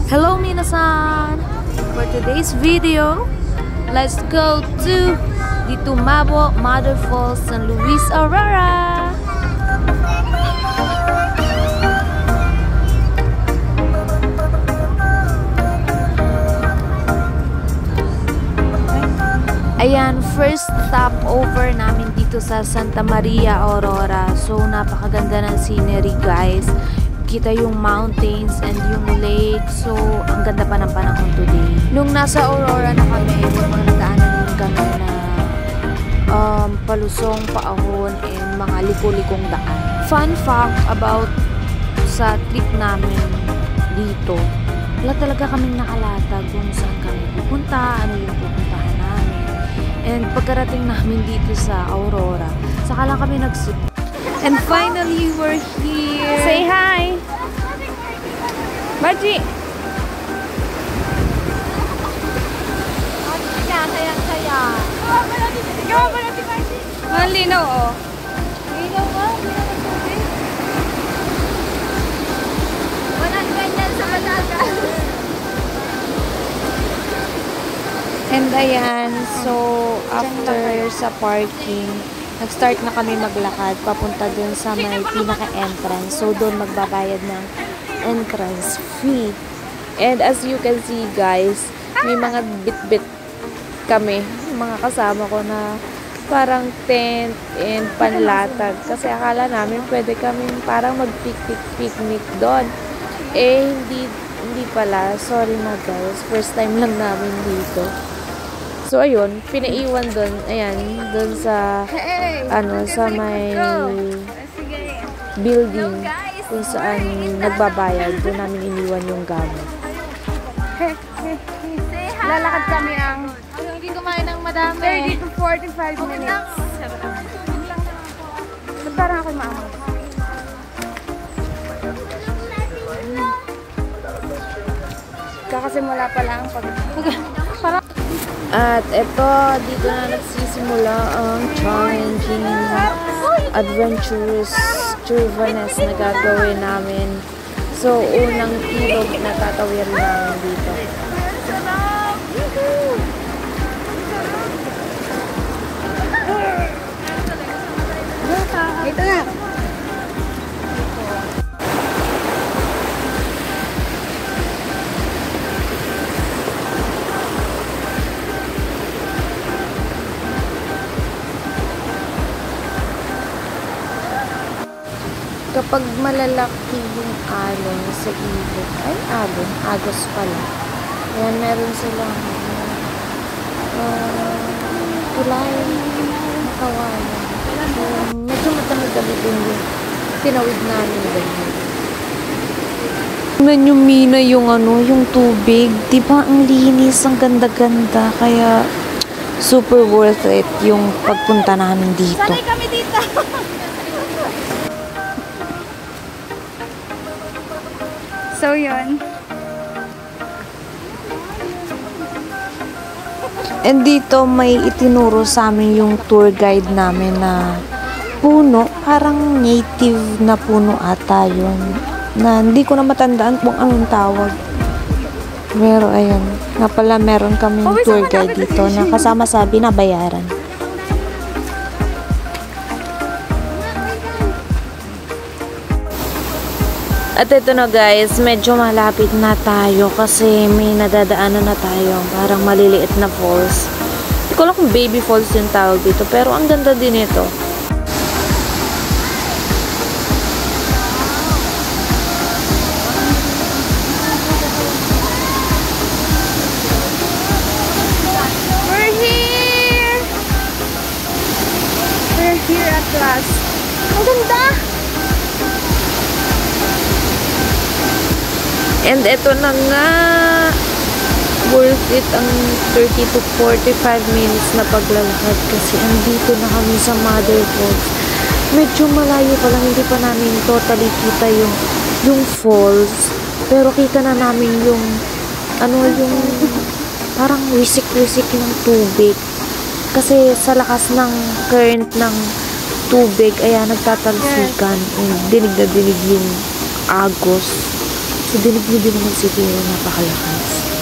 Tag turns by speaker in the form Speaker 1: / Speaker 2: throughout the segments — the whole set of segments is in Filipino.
Speaker 1: Hello minasan! For today's video, let's go to the Tumabo Mother Falls San Luis Aurora! Ayan, first stopover namin dito sa Santa Maria Aurora. So, napakaganda ng scenery guys. Kita yung mountains and yung lake. So, ang ganda pa ng panahon today. Nung nasa Aurora na kami, yung mga nadaanan din kami na palusong, paahon, and mga liko-likong daan. Fun fact about sa trip namin dito, wala talaga kaming nakalatag kung saan kami pupunta, ano yung pupuntahan namin. And pagkarating namin dito sa Aurora, saka lang kami And finally, we're here. Say hi! Margie! Kaya. Ikaw ba natin, Margie? Malinaw, oh. Malinaw ba? Walang ganyan sa Batangas. And ayan, so after sa parking, nag-start na kami maglakad papunta dun sa may pinaka-entrance. So, doon magbabayad ng entrance fee. And as you can see guys, may mga bit-bit kami, mga kasama ko na parang tent and panlatag. Kasi akala namin pwede kami parang mag-picnic doon. Eh, hindi pala. Sorry na guys. First time lang namin dito. So, ayun, pinaiwan doon, ayan, doon sa, sa may building kung saan nagbabayad, doon namin iniwan yung gamit.
Speaker 2: Lalakad kami ang
Speaker 1: Hindi kumain ng madami.
Speaker 2: 30 to 45 minutes. Ba't parang ako'y maamot? Kakasimula pa lang pag...
Speaker 1: At eto, dito na nagsisimula ang challenging adventurous journeys na gagawin namin. So, unang ilog na tatawid namin dito.
Speaker 2: Ito na!
Speaker 1: Kapag malalaki yung alon sa ilog, agos pala. Ayan, meron silang tulay, kawayan. Medyo matami-dami din yung tinawid namin ganyan. Tingnan yung Mina yung tubig. Diba ang linis, ang ganda-ganda. Kaya super worth it yung pagpunta namin dito.
Speaker 2: Sanay kami dito! So, yun.
Speaker 1: And dito may itinuro sa amin yung tour guide namin na puno, parang native na puno ata yun. Na hindi ko na matandaan kung anong tawag. Pero ayun, nga pala meron kaming tour guide dito na kasama sa binabayaran. At ito na guys, medyo malapit na tayo kasi may nadadaanan na tayo. Parang maliliit na falls. Hindi ko alam kung baby falls yung tawag dito, pero ang ganda din ito.
Speaker 2: We're here! We're here at last. Ang ganda!
Speaker 1: And ito na nga, worth it ang 30 to 45 minutes na paglalakad kasi andito na kami sa Mother Falls. Medyo malayo pa lang, hindi pa namin totally kita yung falls. Pero kita na namin yung parang wisik-wisik ng tubig. Kasi sa lakas ng current ng tubig, ayan, nagtatalsikan. Dinig na dinig yung agos. So, dinig mo din naman siguro napakalakas.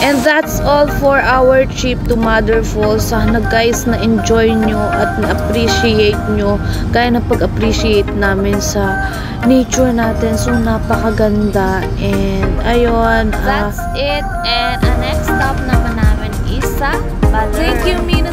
Speaker 1: And that's all for our trip to Mother Falls. Sana guys na-enjoy nyo at na-appreciate nyo. Kaya na pag-appreciate namin sa nature natin. So napakaganda. And ayun.
Speaker 2: That's it. And ang next stop naman namin is sa Baler.
Speaker 1: Thank you, Mina.